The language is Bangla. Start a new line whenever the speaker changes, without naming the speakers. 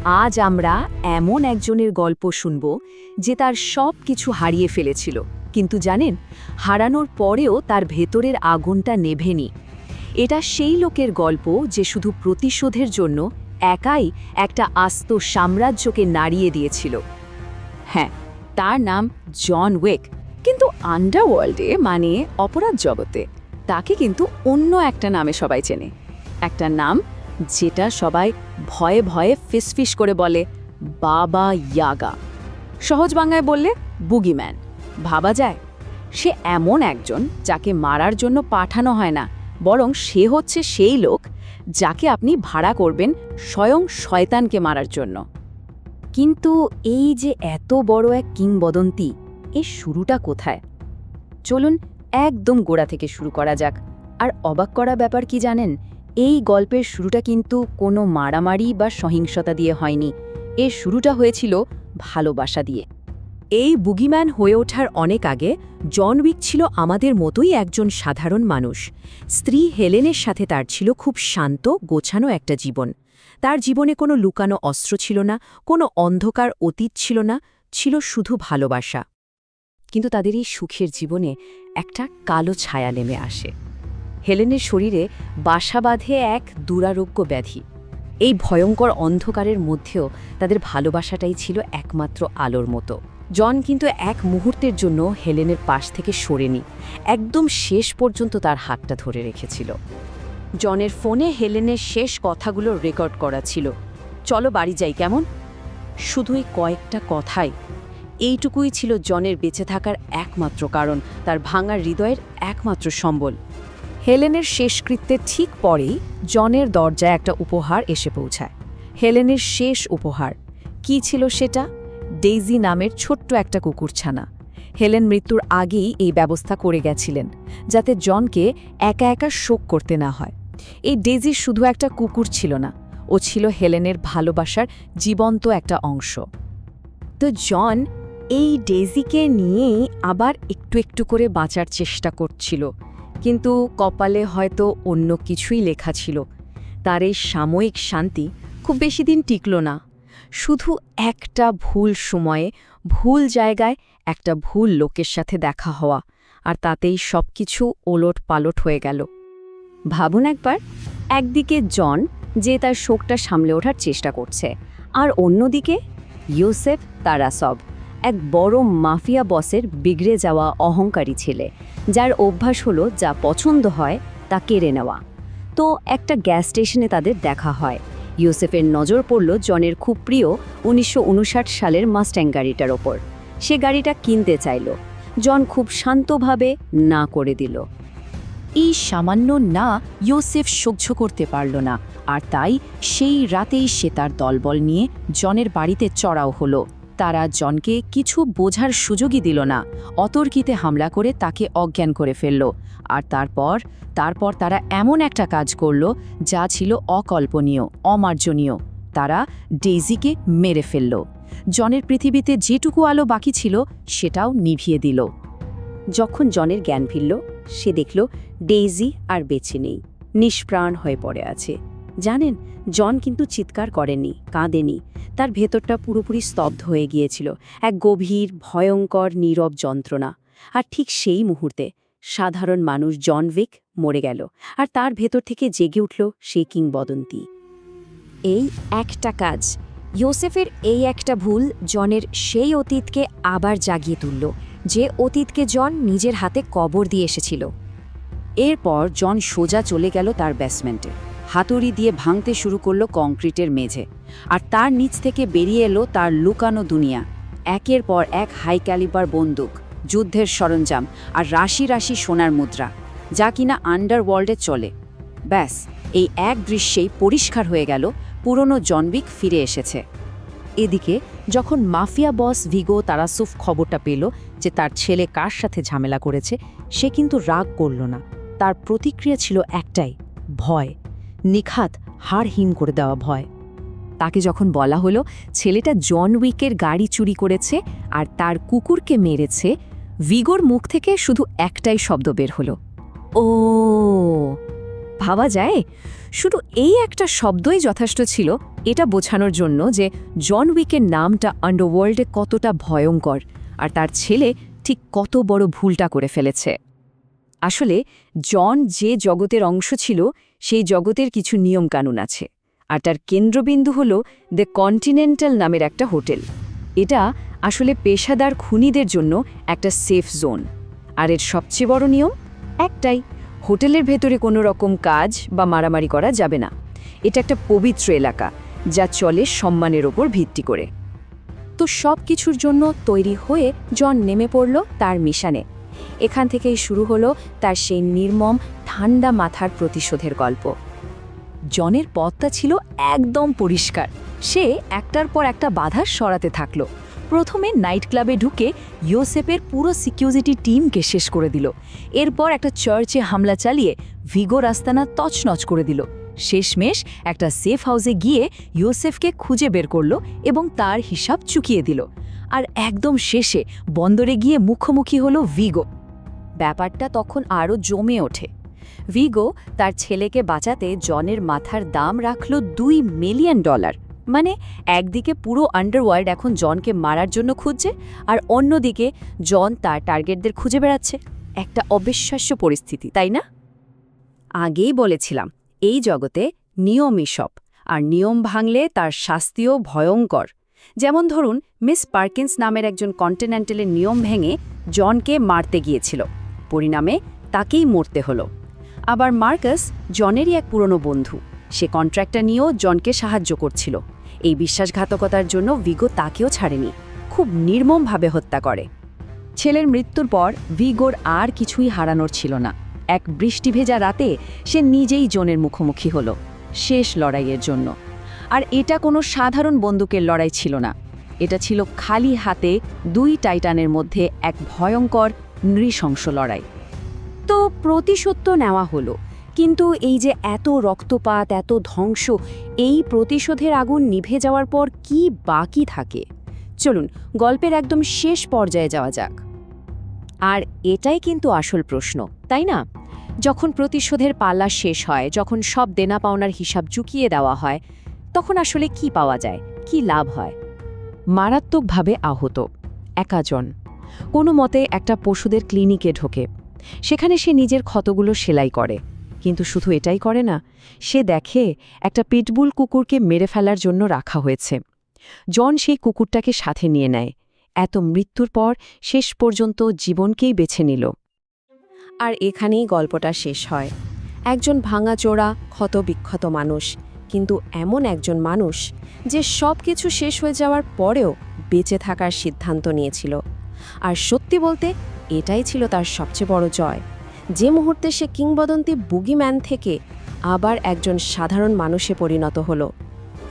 আজ আমরা এমন একজনের গল্প শুনব যে তার সব কিছু হারিয়ে ফেলেছিল, কিন্তু জানেন, হারানোর পরেও তার ভেতরের আগুনটা নেভেনি। এটা সেই লোকের গল্প যে শুধু প্রতিশোধের জন্য একাই একটা আস্ত সাম্রাজ্যকে নাড়িয়ে দিয়েছিল। হ্যাঁ, তার নাম জন উইক, কিন্তু আন্ডারওয়ার্ল্ডে মানে অপরাধ জগতে তাকে কিন্তু অন্য একটা নামে সবাই চেনে। একটা নাম যেটা সবাই ভয়ে ভয়ে ফিসফিস করে বলে বাবা ইয়াগা। সহজ বাংলায় বললে বুগিম্যান। ভাবা যায়, সে এমন একজন যাকে মারার জন্য পাঠানো হয় না, বরং সে হচ্ছে সেই লোক যাকে আপনি ভাড়া করবেন স্বয়ং শয়তানকে মারার জন্য। কিন্তু এই যে এত বড় এক কিংবদন্তি, এর শুরুটা কোথায়? চলুন একদম গোড়া থেকে শুরু করা যাক। আর অবাক করা ব্যাপার কি জানেন, এই গল্পের শুরুটা কিন্তু কোনো মারামারি বা সহিংসতা দিয়ে হয়নি। এর শুরুটা হয়েছিল ভালোবাসা দিয়ে। এই বুগিম্যান হয়ে ওঠার অনেক আগে জন উইক ছিল আমাদের মতোই একজন সাধারণ মানুষ। স্ত্রী হেলেনের সাথে তার ছিল খুব শান্ত গোছানো একটা জীবন। তার জীবনে কোনো লুকানো অস্ত্র ছিল না, কোনো অন্ধকার অতীত ছিল না, ছিল শুধু ভালোবাসা। কিন্তু তাদের এই সুখের জীবনে একটা কালো ছায়া নেমে আসে। হেলেনের শরীরে বাসা বাঁধে এক দুরারোগ্য ব্যাধি। এই ভয়ঙ্কর অন্ধকারের মধ্যেও তাদের ভালোবাসাটাই ছিল একমাত্র আলোর মতো। জন কিন্তু এক মুহূর্তের জন্য হেলেনের পাশ থেকে সরেনি, একদম শেষ পর্যন্ত তার হাতটা ধরে রেখেছিল। জনের ফোনে হেলেনের শেষ কথাগুলো রেকর্ড করা ছিল। চলো বাড়ি যাই, কেমন? শুধুই কয়েকটা কথাই। এইটুকুই ছিল জনের বেঁচে থাকার একমাত্র কারণ, তার ভাঙা হৃদয়ের একমাত্র সম্বল। হেলেনের শেষকৃত্যের ঠিক পরেই জনের দরজায় একটা উপহার এসে পৌঁছায়। হেলেনের শেষ উপহার কি ছিল সেটা? ডেইজি নামের ছোট্ট একটা কুকুরছানা। হেলেন মৃত্যুর আগেই এই ব্যবস্থা করে গেছিলেন, যাতে জনকে একা একা শোক করতে না হয়। এই ডেইজি শুধু একটা কুকুর ছিল না, ও ছিল হেলেনের ভালোবাসার জীবন্ত একটা অংশ। তো জন এই ডেইজিকে নিয়েই আবার একটু একটু করে বাঁচার চেষ্টা করছিল, কিন্তু কপালে হয়তো অন্য কিছুই লেখা ছিল। তার এই সাময়িক শান্তি খুব বেশি দিন টিকল না। শুধু একটা ভুল সময়ে, ভুল জায়গায়, একটা ভুল লোকের সাথে দেখা হওয়া, আর তাতেই সবকিছু ওলট পালট হয়ে গেল। ভাবুন একবার, একদিকে জন যে তার শোকটা সামলে ওঠার চেষ্টা করছে, আর অন্যদিকে ইউসেফ তারাসব, এক বড় মাফিয়া বসের বিগড়ে যাওয়া অহংকারী ছেলে, যার অভ্যাস হলো যা পছন্দ হয় তা কেড়ে নেওয়া। তো একটা গ্যাস স্টেশনে তাদের দেখা হয়। ইউসেফের নজর পড়ল জনের খুব প্রিয় ১৯৫৯ সালের মাস্ট্যাং গাড়িটার ওপর। সে গাড়িটা কিনতে চাইল। জন খুব শান্তভাবে না করে দিল। এই সামান্য না ইউসেফ সহ্য করতে পারল না, আর তাই সেই রাতেই সে তার দলবল নিয়ে জনের বাড়িতে চড়াও হলো। তারা জনকে কিছু বোঝার সুযোগই দিল না, অতর্কিতে হামলা করে তাকে অজ্ঞান করে ফেলল। আর তারপর তারা এমন একটা কাজ করল যা ছিল অকল্পনীয়, অমার্জনীয়। তারা ডেইজিকে মেরে ফেলল। জনের পৃথিবীতে যেটুকু আলো বাকি ছিল সেটাও নিভিয়ে দিল। যখন জনের জ্ঞান ফিরল, সে দেখল ডেইজি আর বেঁচে নেই, নিষ্প্রাণ হয়ে পড়ে আছে। জানেন, জন কিন্তু চিৎকার করেনি, কাঁদেনি। তার ভেতরটা পুরোপুরি স্তব্ধ হয়ে গিয়েছিল, এক গভীর ভয়ঙ্কর নীরব যন্ত্রণা। আর ঠিক সেই মুহূর্তে সাধারণ মানুষ জন উইক মরে গেল, আর তার ভেতর থেকে জেগে উঠল সেই কিংবদন্তি। এই একটা কাজ, ইউসেফের এই একটা ভুল জনের সেই অতীতকে আবার জাগিয়ে তুলল, যে অতীতকে জন নিজের হাতে কবর দিয়ে এসেছিল। এরপর জন সোজা চলে গেল তার বেসমেন্টে, হাতুড়ি দিয়ে ভাঙতে শুরু করলো কংক্রিটের মেঝে। আর তার নিচ থেকে বেরিয়ে এলো তার লুকানো দুনিয়া। একের পর এক হাই ক্যালিবার বন্দুক, যুদ্ধের সরঞ্জাম, আর রাশি রাশি সোনার মুদ্রা, যা কিনা আন্ডারওয়ার্ল্ডে চলে। ব্যাস, এই এক দৃশ্যেই পরিষ্কার হয়ে গেল পুরনো জন উইক ফিরে এসেছে। এদিকে যখন মাফিয়া বস ভিগো তারাসুফ খবরটা পেল যে তার ছেলে কার সাথে ঝামেলা করেছে, সে কিন্তু রাগ করল না। তার প্রতিক্রিয়া ছিল একটাই, ভয়, নিখাত হাড় হিম করে দেওয়া ভয়। তাকে যখন বলা হলো ছেলেটা জন উইকের গাড়ি চুরি করেছে আর তার কুকুরকে মেরেছে, ভিগোর মুখ থেকে শুধু একটাই শব্দ বের হলো, ও। ভাবা যায়? শুধু এই একটা শব্দই যথেষ্ট ছিল এটা বোঝানোর জন্য যে জন উইকের নামটা আন্ডারওয়ার্ল্ডে কতটা ভয়ঙ্কর আর তার ছেলে ঠিক কত বড় ভুলটা করে ফেলেছে। আসলে জন যে জগতের অংশ ছিল সেই জগতের কিছু নিয়মকানুন আছে, আর তার কেন্দ্রবিন্দু হল দ্য কন্টিনেন্টাল নামের একটা হোটেল। এটা আসলে পেশাদার খুনিদের জন্য একটা সেফ জোন। আর এর সবচেয়ে বড় নিয়ম একটাই, হোটেলের ভেতরে কোনো রকম কাজ বা মারামারি করা যাবে না। এটা একটা পবিত্র এলাকা যা চলে সম্মানের ওপর ভিত্তি করে। তো সব কিছুর জন্য তৈরি হয়ে জন নেমে পড়ল তার মিশনে। এখান থেকেই শুরু হলো তার সেই নির্মম ঠান্ডা মাথার প্রতিশোধের গল্প। জনের পথটা ছিল একদম পরিষ্কার। সে একটার পর একটা বাধা সরাতে থাকলো। প্রথমে নাইট ক্লাবে ঢুকে ইয়োসেফের পুরো সিকিউরিটি টিমকে শেষ করে দিল। এরপর একটা চার্চে হামলা চালিয়ে ভিগোর আস্তানা তছনছ করে দিল। শেষমেশ একটা সেফ হাউসে গিয়ে ইয়োসেফকে খুঁজে বের করল এবং তার হিসাব চুকিয়ে দিল। আর একদম শেষে বন্দরে গিয়ে মুখোমুখি হলো ভিগো। ব্যাপারটা তখন আরও জমে ওঠে। ভিগো তার ছেলেকে বাঁচাতে জনের মাথার দাম রাখল $2 মিলিয়ন। মানে একদিকে পুরো আন্ডারওয়ার্ল্ড এখন জনকে মারার জন্য খুঁজছে, আর অন্যদিকে জন তার টার্গেটদের খুঁজে বেড়াচ্ছে। একটা অবিশ্বাস্য পরিস্থিতি, তাই না? আগেই বলেছিলাম এই জগতে নিয়মই সব, আর নিয়ম ভাঙলে তার শাস্তিও ভয়ঙ্কর। যেমন ধরুন, মিস পার্কিন্স নামের একজন কন্টিনেন্টালের নিয়ম ভেঙে জনকে মারতে গিয়েছিল, পরিণামে তাকেই মরতে হলো। আবার মার্কাস জনেরই এক পুরনো বন্ধু, সে কন্ট্রাক্টটা নিয়েও জনকে সাহায্য করছিল। এই বিশ্বাসঘাতকতার জন্য ভিগো তাকেও ছাড়েনি, খুব নির্মমভাবে হত্যা করে। ছেলের মৃত্যুর পর ভিগোর আর কিছুই হারানোর ছিল না। এক বৃষ্টিভেজা রাতে সে নিজেই জনের মুখোমুখি হলো শেষ লড়াইয়ের জন্য। আর এটা কোনো সাধারণ বন্দুকের লড়াই ছিল না, এটা ছিল খালি হাতে 2 টাইটানের মধ্যে এক ভয়ঙ্কর নৃশংস লড়াই। তো প্রতিশোধ তো নেওয়া হলো, কিন্তু এই যে এত রক্তপাত, এত ধ্বংস, এই প্রতিশোধের আগুন নিভে যাওয়ার পর কি বাকি থাকে? চলুন গল্পের একদম শেষ পর্যায়ে যাওয়া যাক। আর এটাই কিন্তু আসল প্রশ্ন, তাই না? যখন প্রতিশোধের পাল্লা শেষ হয়, যখন সব দেনা পাওনার হিসাব চুকিয়ে দেওয়া হয়, তখন আসলে কি পাওয়া যায়, কি লাভ হয়? মারাত্মকভাবে আহত একা জন কোনো মতে একটা পশুদের ক্লিনিকে ঢোকে। সেখানে সে নিজের ক্ষতগুলো সেলাই করে, কিন্তু শুধু এটাই করে না, সে দেখে একটা পিটবুল কুকুরকে মেরে ফেলার জন্য রাখা হয়েছে। জন সেই কুকুরটাকে সাথে নিয়ে নেয়। এত মৃত্যুর পর শেষ পর্যন্ত জীবনকেই বেছে নিল। আর এখানেই গল্পটা শেষ হয়। একজন ভাঙাচোরা ক্ষতবিক্ষত মানুষ, কিন্তু এমন একজন মানুষ যে সব কিছু শেষ হয়ে যাওয়ার পরেও বেঁচে থাকার সিদ্ধান্ত নিয়েছিল। আর সত্যি বলতে এটাই ছিল তার সবচেয়ে বড় জয়। যে মুহূর্তে সে কিংবদন্তি বুগিম্যান থেকে আবার একজন সাধারণ মানুষে পরিণত হলো।